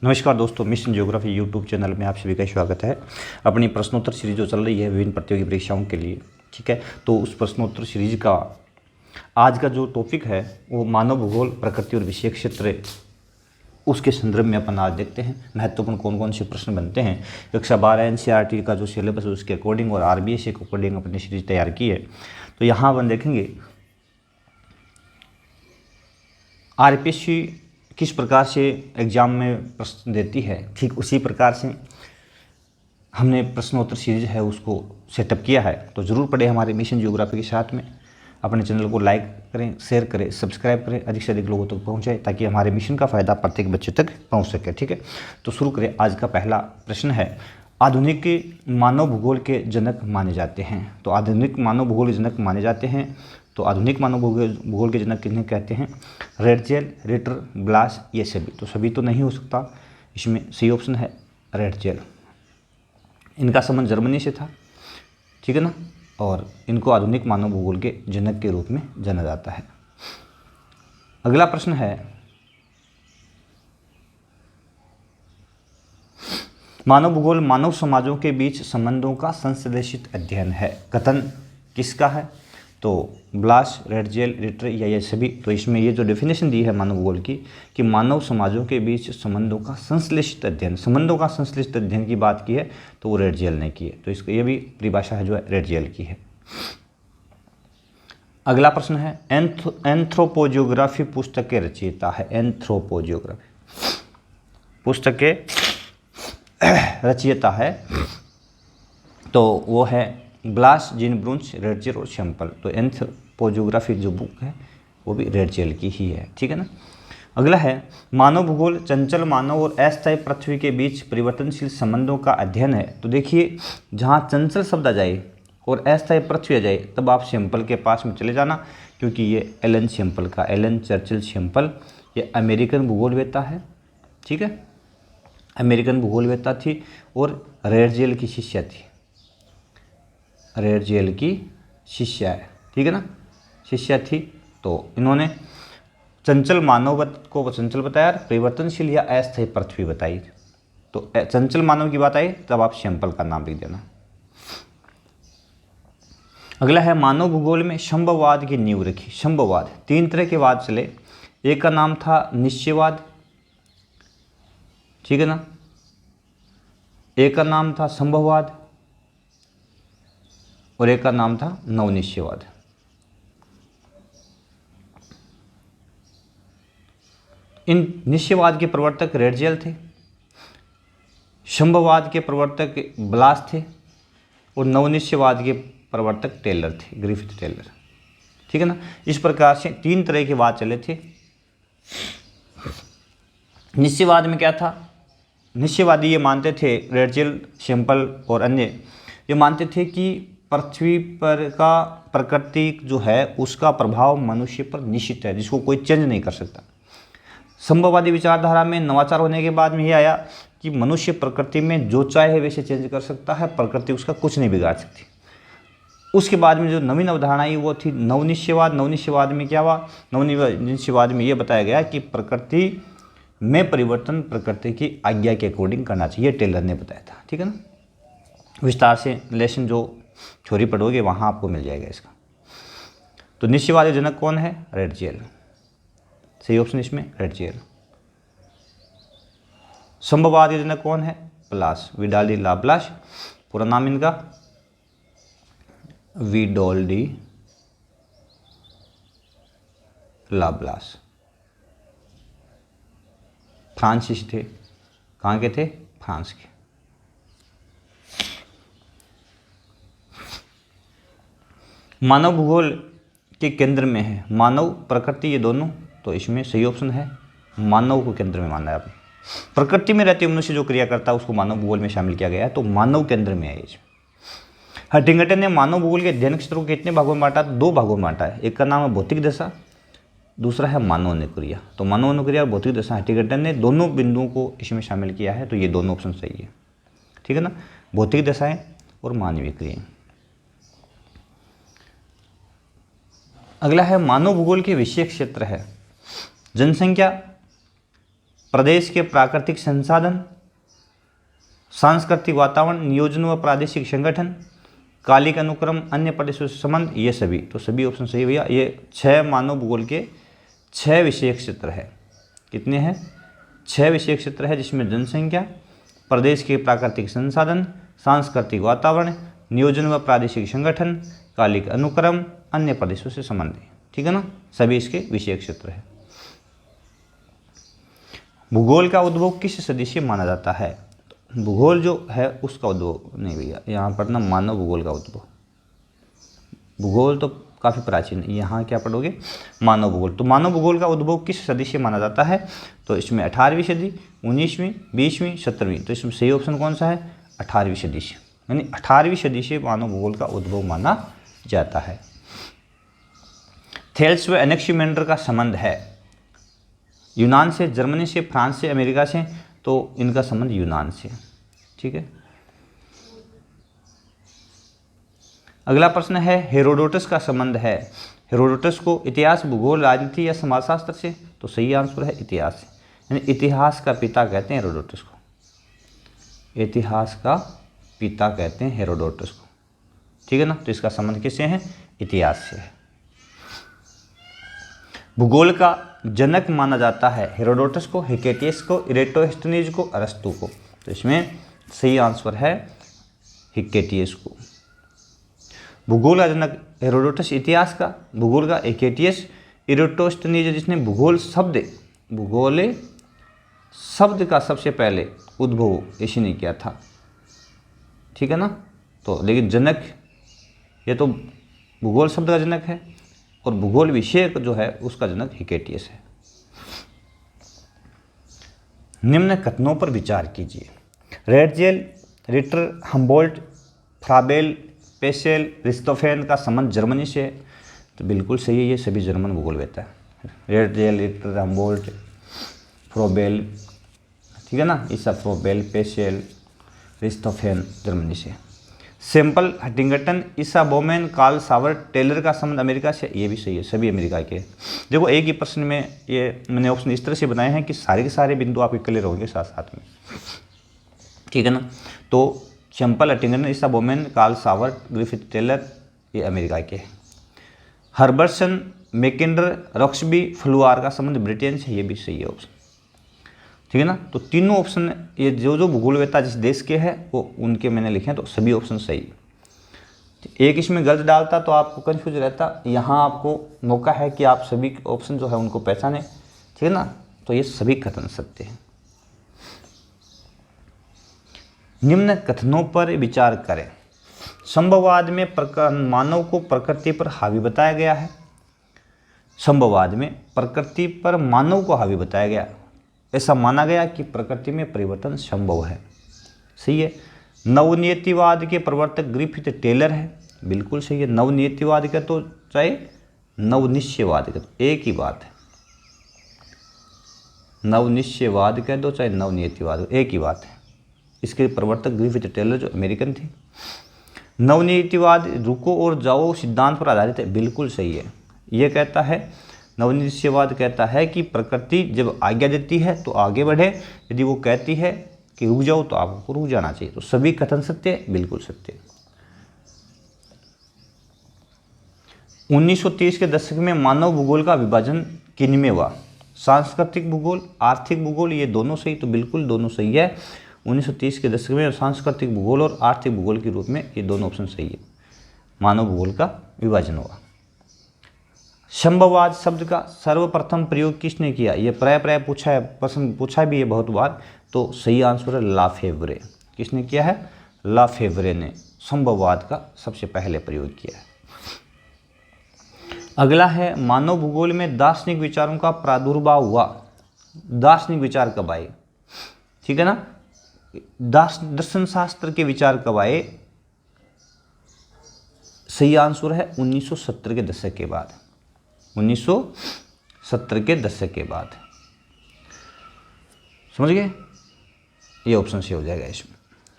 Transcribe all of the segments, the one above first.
नमस्कार दोस्तों, mission geography YouTube channel में आप सभी का स्वागत है। अपनी प्रश्नोत्तर सीरीज जो चल रही है विभिन्न प्रतियोगी परीक्षाओं के लिए, ठीक है। तो उस प्रश्नोत्तर सीरीज का आज का जो टॉपिक है वो मानव भूगोल, प्रकृति और विषय क्षेत्र, उसके संदर्भ में अपन आज देखते हैं महत्वपूर्ण कौन कौन से प्रश्न बनते हैं। कक्षा 12 एनसीईआरटी का जो सिलेबस है उसके अकॉर्डिंग और आरबीएसए के अकॉर्डिंग अपनी सीरीज तैयार की है। तो यहाँ अपन देखेंगे आरपीएससी किस प्रकार से एग्ज़ाम में प्रश्न देती है, ठीक उसी प्रकार से हमने प्रश्नोत्तर सीरीज है उसको सेटअप किया है। तो ज़रूर पढ़े हमारे मिशन ज्योग्राफी के साथ में। अपने चैनल को लाइक करें, शेयर करें, सब्सक्राइब करें, अधिक से अधिक लोगों तक पहुंचाए ताकि हमारे मिशन का फ़ायदा प्रत्येक बच्चे तक पहुंच सके, ठीक है। तो शुरू करें। आज का पहला प्रश्न है, आधुनिक मानव भूगोल के जनक माने जाते हैं। तो आधुनिक मानव भूगोल के जनक माने जाते हैं। तो आधुनिक मानव भूगोल के जनक किन्हें कहते हैं? रेडजेल, रिटर, ब्लास, ये सभी। तो सभी तो नहीं हो सकता, इसमें सही ऑप्शन है रेडजेल। इनका संबंध जर्मनी से था, ठीक है ना, और इनको आधुनिक मानव भूगोल के जनक के रूप में जाना जाता है। अगला प्रश्न है, मानव भूगोल मानव समाजों के बीच संबंधों का संश्लेषित अध्ययन है। कथन किसका है? तो ब्लास, रेडजेल, रिटर या ये सभी। तो इसमें ये जो डेफिनेशन दी है मानव भूगोल की कि मानव समाजों के बीच संबंधों का संश्लेषित अध्ययन, संबंधों का संश्लेषित अध्ययन की बात की है तो वो रेडजेल ने की है। तो इसको ये भी परिभाषा है जो है रेडजेल की है। अगला प्रश्न है, एंथ्रोपोजियोग्राफी पुस्तक के रचयिता है। एंथ्रोपोजियोग्राफी पुस्तक के रचयिता है तो वो है ब्लास, जिनब्रुंच, रेडजेल और शैंपल। तो एंथ्रोपोजियोग्राफी जो बुक है वो भी रेडजेल की ही है, ठीक है ना। अगला है, मानव भूगोल चंचल मानव और अस्थायी पृथ्वी के बीच परिवर्तनशील संबंधों का अध्ययन है। तो देखिए, जहाँ चंचल शब्द आ जाए और अस्थायी पृथ्वी आ जाए तब आप शैंपल के पास में चले जाना, क्योंकि ये एलन शैंपल का, एलन चर्चिल शैंपल, ये अमेरिकन भूगोलवेत्ता है, ठीक है। अमेरिकन भूगोलवेत्ता थी और रेडजेल की शिष्या थी। रेडजेल की शिष्या है, ठीक है ना, शिष्या थी। तो इन्होंने चंचल मानव को चंचल बताया, परिवर्तनशील या अस्थायी पृथ्वी बताई। तो चंचल मानव की बात आई तब आप शैंपल का नाम लिख देना। अगला है, मानव भूगोल में शंभवाद की नींव रखी। शंभवाद, तीन तरह के वाद चले। एक का नाम था निश्चयवाद, ठीक है ना, एक का नाम था संभववाद और एक का नाम था नवनिश्चयवाद। इन निश्चयवाद के प्रवर्तक रेडजेल थे, शंभवाद के प्रवर्तक ब्लास थे और नवनिश्चयवाद के प्रवर्तक टेलर थे, ग्रिफिथ टेलर, ठीक है ना। इस प्रकार से तीन तरह के वाद चले थे। निश्चयवाद में क्या था? निश्चयवादी ये मानते थे, रेडजेल, शैंपल और अन्य ये मानते थे कि पृथ्वी पर का प्रकृति जो है उसका प्रभाव मनुष्य पर निश्चित है, जिसको कोई चेंज नहीं कर सकता। संभववादी विचारधारा में नवाचार होने के बाद में ये आया कि मनुष्य प्रकृति में जो चाहे वैसे चेंज कर सकता है, प्रकृति उसका कुछ नहीं बिगाड़ सकती। उसके बाद में जो नवीन अवधारणा आई वो थी नवनिश्चयवाद। नवनिश्चयवाद में क्या हुआ? नवनिश्चयवाद में ये बताया गया कि प्रकृति में परिवर्तन प्रकृति की आज्ञा के अकॉर्डिंग करना चाहिए, टेलर ने बताया था, ठीक है ना। विस्तार से लेसन जो थ्योरी पढ़ोगे वहाँ आपको मिल जाएगा इसका। तो निश्चयवादी जनक कौन है? रेडजेल, सही ऑप्शन इसमें रेडजेल। संभववादी जनक कौन है? ब्लास, विडाल्डी ला ब्लास, पूरा नाम इनका विडोल्डी ला ब्लास। फ्रांसीसी थे। कहाँ के थे? फ्रांस के। मानव भूगोल के केंद्र में है मानव, प्रकृति, ये दोनों। तो इसमें सही ऑप्शन है मानव को केंद्र में माना है आपने। प्रकृति में रहते मनुष्य जो क्रिया करता है उसको मानव भूगोल में शामिल किया गया है, तो मानव केंद्र में है ये। हंटिंगटन ने मानव भूगोल के अध्ययन क्षेत्रों को कितने भागों में बांटा? दो भागों में बांटा है। एक का नाम है भौतिक दशा, दूसरा है मानव अनुक्रिया। तो मानव अनुक्रिया और भौतिक दशा हंटिंगटन ने दोनों बिंदुओं को इसमें शामिल किया है, तो ये दोनों ऑप्शन सही है, ठीक है ना, भौतिक दशाएं और मानवीय क्रियाएं। अगला है, मानव भूगोल के विषय क्षेत्र है जनसंख्या, प्रदेश के प्राकृतिक संसाधन, सांस्कृतिक वातावरण, नियोजन व प्रादेशिक संगठन, कालिक अनुक्रम, अन्य प्रदेशों से संबंध, ये सभी। तो सभी ऑप्शन सही भैया। ये 6 मानव भूगोल के 6 विषय क्षेत्र है। कितने हैं? 6 विषय क्षेत्र है, जिसमें जनसंख्या, प्रदेश के प्राकृतिक संसाधन, सांस्कृतिक वातावरण, नियोजन व प्रादेशिक संगठन, कालिक अनुक्रम, अन्य प्रदेशों से संबंध है। ठीक है ना, सभी इसके विषय क्षेत्र है। भूगोल का उद्भव किस सदी से माना जाता है? भूगोल जो है उसका उद्भव नहीं भैया, यहाँ पर ना मानव भूगोल का उद्भव। भूगोल तो काफ़ी प्राचीन है, यहाँ क्या पढ़ोगे? मानव भूगोल। तो मानव भूगोल का उद्भव किस सदी से माना जाता है? तो इसमें 18वीं सदी, 19वीं, 20वीं, 17वीं। तो इसमें सही ऑप्शन कौन सा है? 18वीं सदी से, यानी 18वीं सदी से मानव भूगोल का उद्भव माना जाता है। थेल्स व एनेक्सिमेंडर का संबंध है यूनान से, जर्मनी से, फ्रांस से, अमेरिका से। तो इनका संबंध यूनान से। ठीक है। अगला प्रश्न है, हेरोडोटस का संबंध है। हेरोडोटस को इतिहास, भूगोल, राजनीति या समाजशास्त्र से? तो सही आंसर है इतिहास से, यानी इतिहास का पिता कहते हैं हेरोडोटस को। इतिहास का पिता कहते हैं हेरोडोटस को। ठीक है ना, तो इसका संबंध किससे है? इतिहास से है। भूगोल का जनक माना जाता है हेरोडोटस को, हिकेटियस को, इरेटोस्थनीज को, अरस्तु को। तो इसमें सही आंसर है हिकेटियस को। भूगोल का जनक हेरोडोटस इतिहास का, भूगोल का हिकेटियस, इरेटोस्थनीज जिसने भूगोल शब्द का सबसे पहले उद्भव इसी ने किया था। ठीक है ना, तो लेकिन जनक ये तो भूगोल शब्द का जनक है और भूगोल विषय जो है उसका जनक हिकेटियस है। निम्न कथनों पर विचार कीजिए। रेडजेल, रिटर, हम्बोल्ट, फ्राबेल, पेशेल, रिस्तोफेन का संबंध जर्मनी से है। तो बिल्कुल सही है, ये सभी जर्मन भूगोलवेत्ता है। रेडजेल, रिटर, हम्बोल्ट, फ्राबेल, ठीक है ना, ये सब फ्राबेल, पेशेल, रिस्तोफेन जर्मनी से। सैम्पल, हटिंगटन, ईसा बोमेन, कार्ल सावर, टेलर का संबंध अमेरिका से। ये भी सही है, सभी अमेरिका के। देखो एक ही प्रश्न में ये मैंने ऑप्शन इस तरह से बनाए हैं कि सारे के सारे बिंदु आपके क्लियर होंगे साथ साथ में। ठीक है ना, तो सैम्पल, हटिंगटन, ईसा बोमेन, कार्ल सावर, ग्रिफिथ, टेलर, ये अमेरिका के। हर्बर्सन, मैकिंडर, रॉक्सबी, फ्लुआर का संबंध ब्रिटेन से। ये भी सही है ऑप्शन। ठीक है ना, तो तीनों ऑप्शन ये जो भूगोलवेत्ता जिस देश के हैं वो उनके मैंने लिखे हैं, तो सभी ऑप्शन सही। एक इसमें गलत डालता तो आपको कंफ्यूज रहता। यहाँ आपको मौका है कि आप सभी ऑप्शन जो है उनको पहचानें। ठीक है ना, तो ये सभी कथन सत्य हैं। निम्न कथनों पर विचार करें। संभववाद में मानव को प्रकृति पर हावी बताया गया है। संभववाद में प्रकृति पर मानव को हावी बताया गया, ऐसा माना गया कि प्रकृति में परिवर्तन संभव है। सही है। नवनियतिवाद के प्रवर्तक ग्रिफिथ टेलर है। बिल्कुल सही है। नवनियतिवाद का तो चाहे नवनिश्चयवाद का, तो एक ही बात है। नवनिश्चयवाद कह दो चाहे नवनियतिवाद, एक ही बात है। इसके प्रवर्तक ग्रिफिथ टेलर जो अमेरिकन थे। नवनियतिवाद रुको और जाओ सिद्धांत पर आधारित है। बिल्कुल सही है। यह कहता है, नवनिश्चयवाद कहता है कि प्रकृति जब आज्ञा देती है तो आगे बढ़े, यदि वो कहती है कि रुक जाओ तो आपको रुक जाना चाहिए। तो सभी कथन सत्य है, बिल्कुल सत्य। 1930 के दशक में मानव भूगोल का विभाजन किनमें हुआ? सांस्कृतिक भूगोल, आर्थिक भूगोल, ये दोनों सही। तो बिल्कुल दोनों सही है। 1930 के दशक में सांस्कृतिक भूगोल और आर्थिक भूगोल के रूप में ये दोनों ऑप्शन सही है। मानव भूगोल का विभाजन हुआ। संभववाद शब्द का सर्वप्रथम प्रयोग किसने किया? ये प्राय पूछा है, प्रश्न पूछा भी है बहुत बार। तो सही आंसर है लाफेवरे। किसने किया है? लाफेवरे ने संभववाद का सबसे पहले प्रयोग किया है। अगला है, मानव भूगोल में दार्शनिक विचारों का प्रादुर्भाव हुआ। दार्शनिक विचार कब आए? ठीक है ना, दर्शन शास्त्र के विचार कब आए? सही आंसर है 1970 के दशक के बाद। 1970 के दशक के बाद। समझ गए? ये ऑप्शन से हो जाएगा इसमें,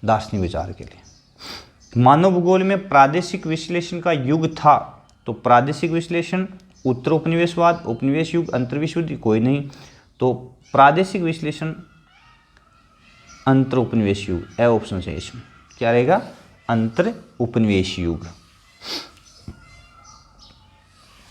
दार्शनिक विचार के लिए। मानव भूगोल में प्रादेशिक विश्लेषण का युग था। तो प्रादेशिक विश्लेषण, उत्तर उपनिवेशवाद, उपनिवेश युग, अंतर्विश्व युग, कोई नहीं। तो प्रादेशिक विश्लेषण अंतर उपनिवेश युग, ए ऑप्शन है इसमें, क्या रहेगा, अंतर उपनिवेश युग,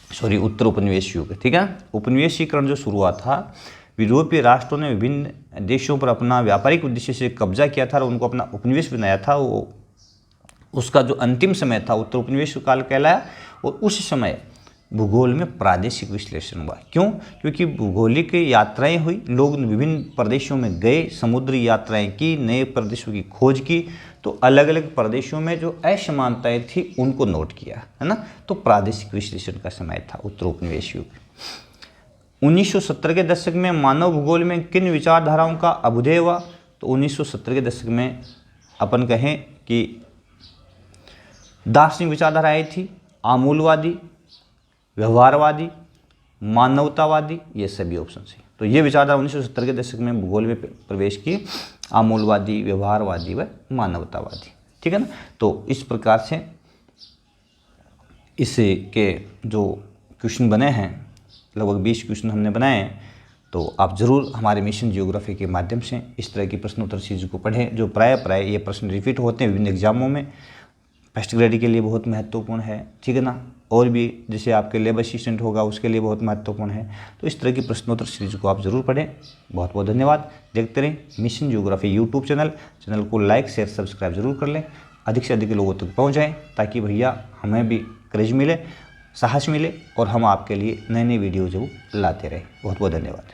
सॉरी उत्तर उपनिवेश युग, ठीक है। उपनिवेशीकरण जो शुरू हुआ था, यूरोपीय राष्ट्रों ने विभिन्न देशों पर अपना व्यापारिक उद्देश्य से कब्जा किया था और उनको अपना उपनिवेश बनाया था, वो उसका जो अंतिम समय था उत्तर उपनिवेश काल कहलाया। और उस समय भूगोल में प्रादेशिक विश्लेषण हुआ। क्यों? क्योंकि भूगोलिक यात्राएं हुई, लोग विभिन्न प्रदेशों में गए, समुद्री यात्राएं की, नए प्रदेशों की खोज की, तो अलग अलग प्रदेशों में जो असमानताएं थी उनको नोट किया, है ना। तो प्रादेशिक विश्लेषण का समय था उत्तर उपनिवेश युग। 1970 के दशक में मानव भूगोल में किन विचारधाराओं का अभ्युदय हुआ? तो 1970 के दशक में अपन कहें कि दार्शनिक विचारधारा आई थी, आमूलवादी, व्यवहारवादी, मानवतावादी, ये सभी ऑप्शन है। तो ये विचारधारा 1970 के दशक में भूगोल में प्रवेश की, आमूलवादी, व्यवहारवादी व मानवतावादी, ठीक है ना। तो इस प्रकार से इसके जो क्वेश्चन बने हैं, लगभग 20 क्वेश्चन हमने बनाए हैं। तो आप ज़रूर हमारे मिशन जियोग्राफी के माध्यम से इस तरह की प्रश्नोत्तर सीरीज को पढ़ें, जो प्राय ये प्रश्न रिपीट होते हैं विभिन्न एग्जामों में, फर्स्ट ग्रेड के लिए बहुत महत्वपूर्ण है, ठीक है ना। और भी जैसे आपके लेबर असिस्टेंट होगा उसके लिए बहुत महत्वपूर्ण है। तो इस तरह की प्रश्नोत्तर सीरीज को आप ज़रूर पढ़ें। बहुत बहुत धन्यवाद। देखते रहें मिशन जियोग्राफी यूट्यूब चैनल को लाइक शेयर सब्सक्राइब जरूर कर लें, अधिक से अधिक लोगों तक पहुँच जाएँ, ताकि भैया हमें भी करेज मिले, साहस मिले और हम आपके लिए नए नए वीडियो जरूर लाते रहें। बहुत बहुत धन्यवाद।